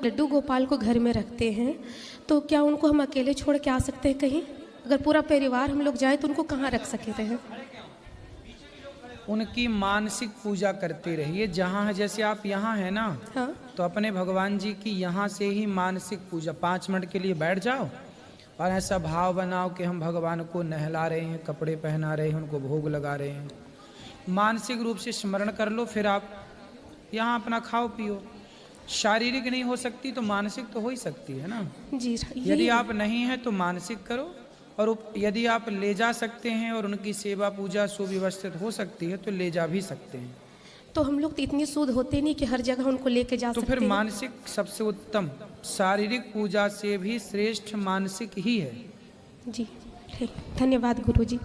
लड्डू गोपाल को घर में रखते हैं, तो क्या उनको हम अकेले छोड़ के आ सकते हैं कहीं? अगर पूरा परिवार हम लोग जाए तो उनको कहाँ रख सकते हैं? उनकी मानसिक पूजा करते रहिए जहाँ है। जैसे आप यहाँ हैं ना, हाँ। तो अपने भगवान जी की यहाँ से ही मानसिक पूजा 5 मिनट के लिए बैठ जाओ और ऐसा भाव बनाओ कि हम भगवान को नहला रहे हैं, कपड़े पहना रहे हैं, उनको भोग लगा रहे हैं। मानसिक रूप से स्मरण कर लो, फिर आप यहाँ अपना खाओ पियो। शारीरिक नहीं हो सकती तो मानसिक तो हो ही सकती है ना। जी। यदि आप नहीं हैं तो मानसिक करो, और यदि आप ले जा सकते हैं और उनकी सेवा पूजा सुव्यवस्थित हो सकती है तो ले जा भी सकते हैं। तो हम लोग तो इतनी शुद्ध होते नहीं कि हर जगह उनको लेके जा तो सकते फिर हैं। मानसिक सबसे उत्तम, शारीरिक पूजा से भी श्रेष्ठ मानसिक ही है। जी ठीक, धन्यवाद गुरुजी।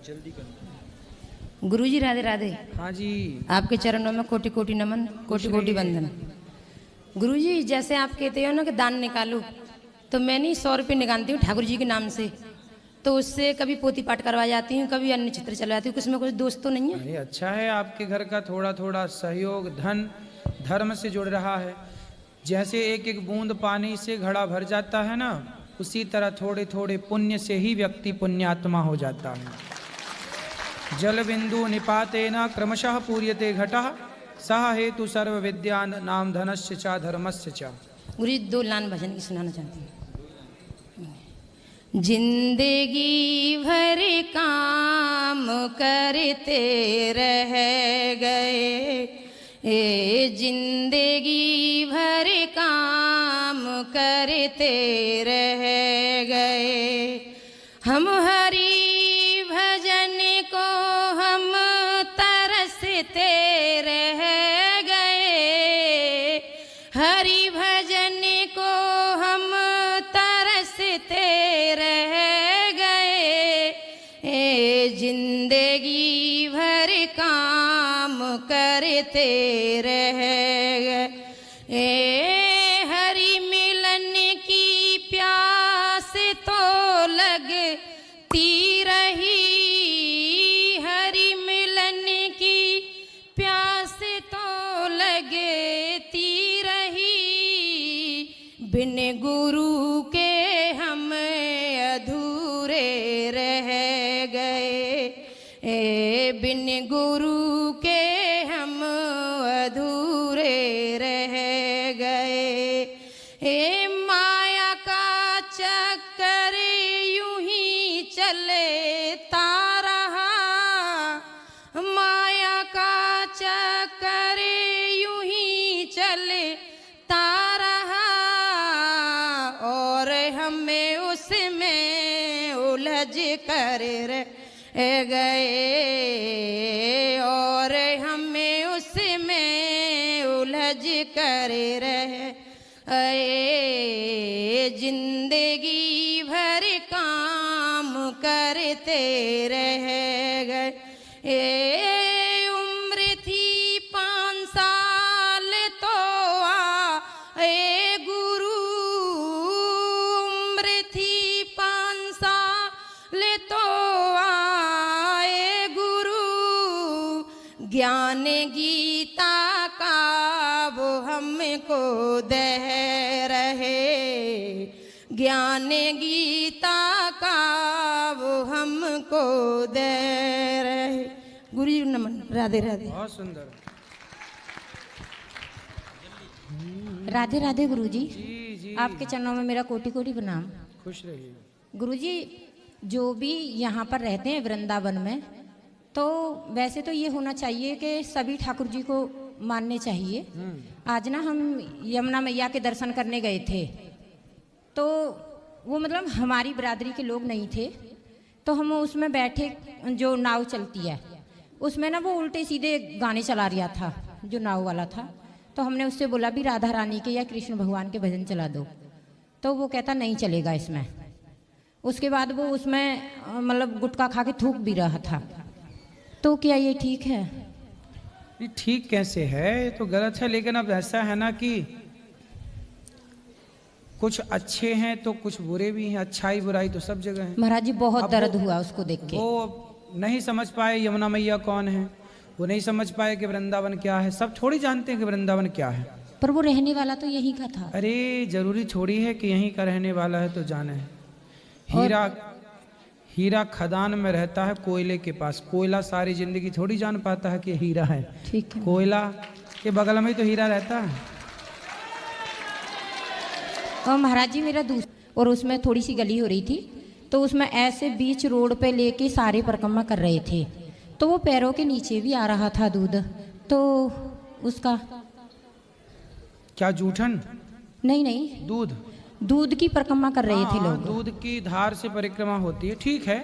जल्दी कर। गुरुजी राधे राधे। हाँ जी। आपके चरणों में कोटि कोटि नमन, कोटि कोटि वंदन। गुरुजी जैसे आप कहते हो ना कि दान निकालो, तो मैं नहीं 100 रुपये निकालती हूँ ठाकुर जी के नाम से, तो उससे कभी पोती पाठ करवा जाती हूँ, कभी अन्य चित्र चलवाती हूँ। कुछ में कुछ दोस्त तो नहीं है? अरे अच्छा है, आपके घर का थोड़ा थोड़ा सहयोग धन धर्म से जुड़ रहा है। जैसे एक एक बूंद पानी से घड़ा भर जाता है ना, उसी तरह थोड़े थोड़े पुण्य से ही व्यक्ति पुण्यात्मा हो जाता है। जल बिंदु निपातेन क्रमशः पूर्यते घटः, सह हेतु सर्व विद्यान नाम धनस्य च धर्मस्य च। गुरुजी 2 लाइन भजन की सुनाना चाहती हूँ। जिंदगी भर काम करते रह गए, ए जिंदगी भर काम करते रह गए, हम हरि भजन को हम तरसते रह गए, हरि भजन को हम तरसते रह गए, ए जिंदगी भर काम करते रह गए, ए हरि मिलन की प्यास तो लगती रही, हरि मिलन की प्यास तो लगती रही, बिन गुरु के हम अधूरे रह गए, ए बिन गुरु के हम अधूरे रह गए, ए माया का चक्कर यूं ही चलता रहा, माया का चक्कर यूं ही चलता रहा, और हमें उसमें उलझ कर रह गए, और हमें उसमें उलझ कर रह गए, जिंदगी भर काम करते रह गए, ए उम्र थी 5 साल तो आए गुरु, उम्र थी 5 साल तो आए गुरु, ज्ञान गीता का वो हमको दे रहे, ज्ञान गीता का वो हमको दे रहे। गुरु जी नमन, राधे राधे। बहुत सुंदर। राधे राधे गुरु जी। जी जी। आपके चरणों में मेरा कोटि कोटि प्रणाम। खुश रहिए। गुरु जी जो भी यहाँ पर रहते हैं वृंदावन में, तो वैसे तो ये होना चाहिए कि सभी ठाकुर जी को मानने चाहिए। आज ना हम यमुना मैया के दर्शन करने गए थे, तो वो मतलब हमारी बिरादरी के लोग नहीं थे, तो हम उसमें बैठे, जो नाव चलती है उसमें ना वो उल्टे सीधे गाने चला रहा था जो नाव वाला था, तो हमने उससे बोला भी राधा रानी के या कृष्ण भगवान के भजन चला दो, तो वो कहता नहीं चलेगा इसमें। उसके बाद वो उसमें मतलब गुटखा खा के थूक भी रहा था, तो क्या ये ठीक है? नहीं ठीक कैसे है, ये तो गलत है। लेकिन अब ऐसा है ना कि कुछ अच्छे हैं तो कुछ बुरे भी हैं, अच्छाई बुराई तो सब जगह है। महाराज जी बहुत अब दर्द हुआ उसको देख के। वो नहीं समझ पाए यमुना मैया कौन है, वो नहीं समझ पाए कि वृंदावन क्या है। सब थोड़ी जानते हैं कि वृंदावन क्या है। पर वो रहने वाला तो यहीं का था। अरे जरूरी थोड़ी है कि यहीं का रहने वाला है तो जाने है। हीरा खदान में रहता है कोयले के पास। कोयला सारी जिंदगी थोड़ी जान पाता है कि हीरा है। ठीक है। कोयला के बगल में ही तो हीरा रहता है। और महाराज जी मेरा और उसमें थोड़ी सी गली हो रही थी, तो उसमें ऐसे बीच रोड पे लेके सारे परिक्रमा कर रहे थे, तो वो पैरों के नीचे भी आ रहा था दूध। तो उसका क्या जूठन? नहीं दूध की परिक्रमा कर रहे थे लोग। दूध की धार से परिक्रमा होती है, ठीक है।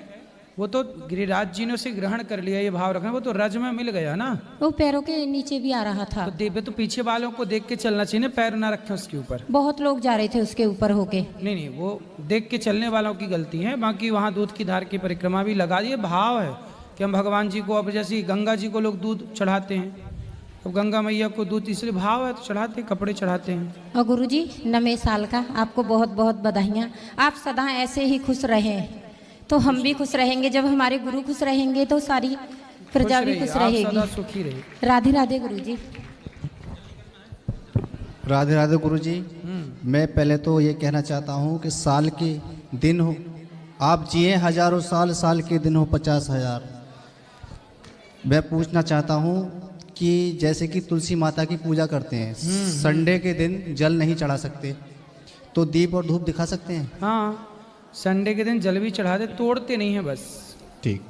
वो तो गिरिराज जी ने उसे ग्रहण कर लिया, ये भाव रखना। वो तो रज में मिल गया ना। वो पैरों के नीचे भी आ रहा था। तो देवे तो पीछे वालों को देख के चलना चाहिए ना, पैर ना रखे उसके ऊपर। बहुत लोग जा रहे थे उसके ऊपर होके। नहीं, वो देख के चलने वालों की गलती है। बाकी वहाँ दूध की धार की परिक्रमा भी लगा दिए। भाव है कि हम भगवान जी को, अब जैसे गंगा जी को लोग दूध चढ़ाते हैं, अब गंगा मैया को दूध इसलिए भाव है तो चढ़ाते हैं, कपड़े चढ़ाते हैं। और गुरुजी 9वें साल का आपको बहुत बहुत बधाइयाँ। आप सदा ऐसे ही खुश रहें तो हम भी खुश रहेंगे। जब हमारे गुरु खुश रहेंगे तो सारी प्रजा भी खुश रहेगी। सदा सुखी रहे। राधे राधे गुरुजी। राधे राधे गुरुजी। मैं पहले तो ये कहना चाहता हूँ कि साल के दिन हो, आप जिए हजारों साल, साल के दिन हो 50,000। मैं पूछना चाहता हूँ कि जैसे कि तुलसी माता की पूजा करते हैं, संडे के दिन जल नहीं चढ़ा सकते, तो दीप और धूप दिखा सकते हैं? हाँ, संडे के दिन जल भी चढ़ा दे, तोड़ते नहीं है बस। ठीक।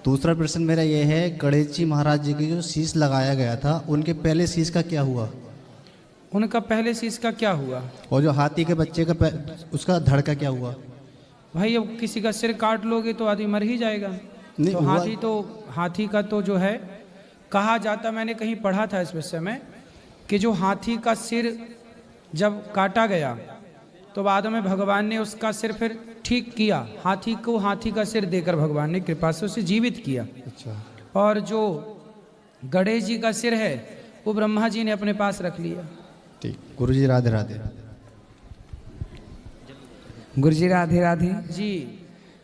दूसरा प्रश्न मेरा ये है, गणेश जी महाराज जी की जो शीश लगाया गया था, उनके पहले शीश का क्या हुआ? उनका पहले शीश का क्या हुआ? और जो हाथी के बच्चे का उसका धड़ का क्या हुआ? भाई अब किसी का सिर काट लोगे तो आदमी मर ही जाएगा। नहीं, तो हाथी का तो जो है कहा जाता, मैंने कहीं पढ़ा था इस विषय में, कि जो हाथी का सिर जब काटा गया तो बाद में भगवान ने उसका सिर फिर ठीक किया। हाथी को हाथी का सिर देकर भगवान ने कृपा से उसे जीवित किया। अच्छा। और जो गणेश जी का सिर है वो ब्रह्मा जी ने अपने पास रख लिया। ठीक। गुरुजी राधे राधे। गुरुजी राधे राधे। जी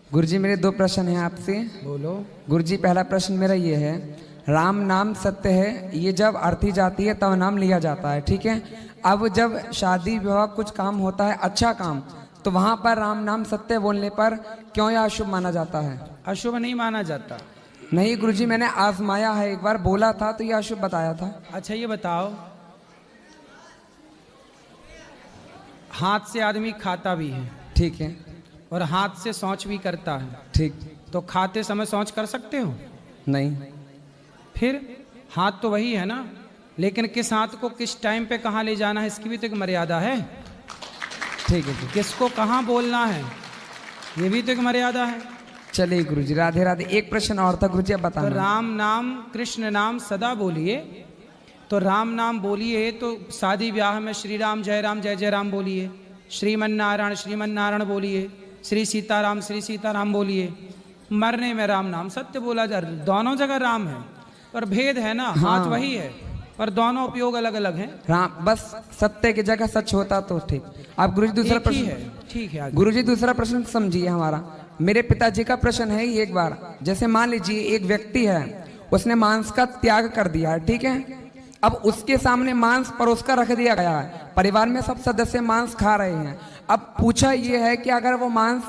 गुरुजी मेरे 2 प्रश्न हैं आपसे। बोलो। गुरुजी पहला प्रश्न मेरा ये है, राम नाम सत्य है, ये जब अर्थी जाती है तब नाम लिया जाता है, ठीक है। अब जब शादी विवाह कुछ काम होता है, अच्छा काम, तो वहाँ पर राम नाम सत्य बोलने पर क्यों यह अशुभ माना जाता है? अशुभ नहीं माना जाता। नहीं गुरुजी, मैंने आजमाया है, एक बार बोला था तो यह अशुभ बताया था। अच्छा ये बताओ, हाथ से आदमी खाता भी है, ठीक है, और हाथ से शौच भी करता है, ठीक। तो खाते समय शौच कर सकते हो? नहीं। फिर हाथ तो वही है ना, लेकिन किस हाथ को किस टाइम पे कहाँ ले जाना है, इसकी भी तो एक मर्यादा है। ठीक है। किसको कहाँ बोलना है, ये भी तो एक मर्यादा है। चलिए गुरुजी राधे राधे। एक प्रश्न और था गुरुजी, अब तो बताना। राम नाम कृष्ण नाम सदा बोलिए। तो राम नाम बोलिए तो शादी ब्याह में श्री राम जय राम बोलिए, श्रीमन नारायण बोलिए, श्री सीताराम बोलिए। मरने में राम नाम सत्य बोला जा, दोनों जगह राम है, पर भेद है ना। हाँ। हाथ वही है पर दोनों उपयोग अलग अलग हैं। राम बस सत्य की जगह सच होता तो ठीक। आप गुरुजी दूसरा एक ही प्रश्न है, ठीक है। गुरुजी दूसरा प्रश्न समझिए हमारा। मेरे पिताजी का प्रश्न है, एक बार जैसे मान लीजिए एक व्यक्ति है, उसने मांस का त्याग कर दिया है, ठीक है। अब उसके सामने मांस परोस कर रख दिया गया है, परिवार में सब सदस्य मांस खा रहे हैं। अब पूछा यह है कि अगर वो मांस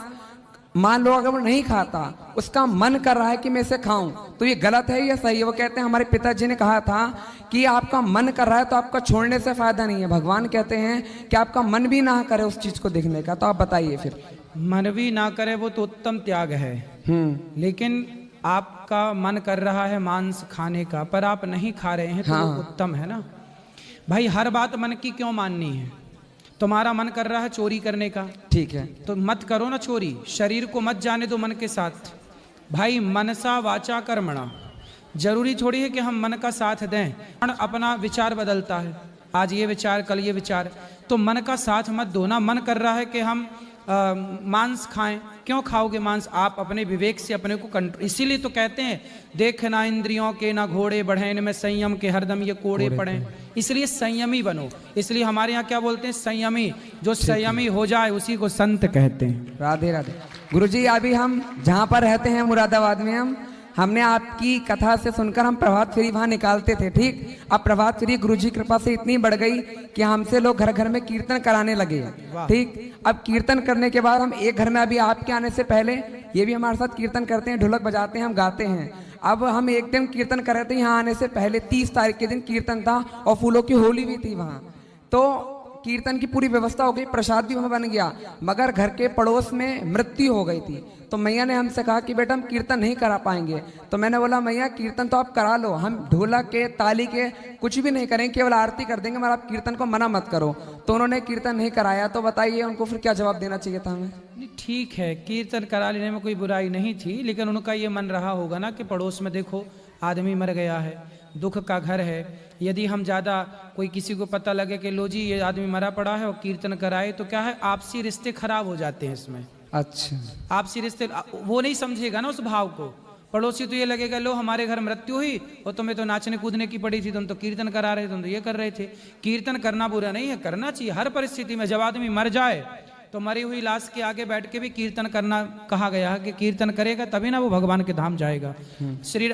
मान लो अगर वो नहीं खाता, उसका मन कर रहा है कि मैं इसे खाऊं, तो ये गलत है या सही है? वो कहते हैं हमारे पिताजी ने कहा था कि आपका मन कर रहा है तो आपका छोड़ने से फायदा नहीं है। भगवान कहते हैं कि आपका मन भी ना करे उस चीज को देखने का। तो आप बताइए फिर। मन भी ना करे वो तो उत्तम त्याग है, लेकिन आपका मन कर रहा है मांस खाने का पर आप नहीं खा रहे हैं तो हाँ। वो उत्तम है ना। भाई हर बात मन की क्यों माननी है? तुम्हारा मन कर रहा है चोरी करने का, ठीक है, तो मत करो ना चोरी। शरीर को मत जाने दो मन के साथ। भाई मनसा वाचा कर्मणा, जरूरी थोड़ी है कि हम मन का साथ दें। अपना विचार बदलता है, आज ये विचार कल ये विचार, तो मन का साथ मत दो ना। मन कर रहा है कि हम मांस खाएं, क्यों खाओगे मांस? आप अपने विवेक से अपने को कंट्रोल, इसीलिए तो कहते हैं देखना इंद्रियों के ना घोड़े बढ़े, इनमें संयम के हरदम ये कोड़े पड़े। इसलिए संयमी बनो। इसलिए हमारे यहाँ क्या बोलते हैं? संयमी। जो संयमी हो जाए उसी को संत कहते हैं। राधे राधे। गुरुजी अभी हम जहाँ पर रहते हैं मुरादाबाद में, हमने आपकी कथा से सुनकर हम प्रभात फेरी वहां निकालते थे, ठीक। अब प्रभात फेरी गुरु जी कृपा से इतनी बढ़ गई कि हमसे लोग घर घर में कीर्तन कराने लगे, ठीक। अब कीर्तन करने के बाद हम एक घर में, अभी आपके आने से पहले ये भी हमारे साथ कीर्तन करते हैं, ढोलक बजाते हैं, हम गाते हैं। अब हम एक दिन कीर्तन कर रहे थे, यहाँ आने से पहले 30 तारीख के दिन कीर्तन था और फूलों की होली भी थी वहाँ। तो कीर्तन की पूरी व्यवस्था हो गई, प्रसाद भी वहां बन गया, मगर घर के पड़ोस में मृत्यु हो गई थी। तो मैया ने हमसे कहा कि बेटा हम कीर्तन नहीं करा पाएंगे। तो मैंने बोला मैया कीर्तन तो आप करा लो, हम ढोलक के ताली के कुछ भी नहीं करेंगे, केवल आरती कर देंगे, मगर आप कीर्तन को मना मत करो। तो उन्होंने कीर्तन नहीं कराया। तो बताइए उनको फिर क्या जवाब देना चाहिए था हमें? ठीक है, कीर्तन करा लेने में कोई बुराई नहीं थी, लेकिन उनका ये मन रहा होगा ना कि पड़ोस में देखो आदमी मर गया है, दुख का घर है। यदि हम ज़्यादा कोई किसी को पता लगे कि लो जी ये आदमी मरा पड़ा है और कीर्तन कराए, तो क्या है आपसी रिश्ते खराब हो जाते हैं इसमें। अच्छा, आपसी रिश्ते वो नहीं समझेगा ना उस भाव को। पड़ोसी तो ये लगेगा लो हमारे घर मृत्यु हुई और तुम्हें तो नाचने कूदने की पड़ी थी, तुम तो कीर्तन करा रहे थे, तुम तो ये कर रहे थे। कीर्तन करना बुरा नहीं है, करना चाहिए हर परिस्थिति में। जब आदमी मर जाए तो मरी हुई लाश के आगे बैठ के भी कीर्तन करना कहा गया है कि कीर्तन करेगा तभी ना वो भगवान के धाम जाएगा। शरीर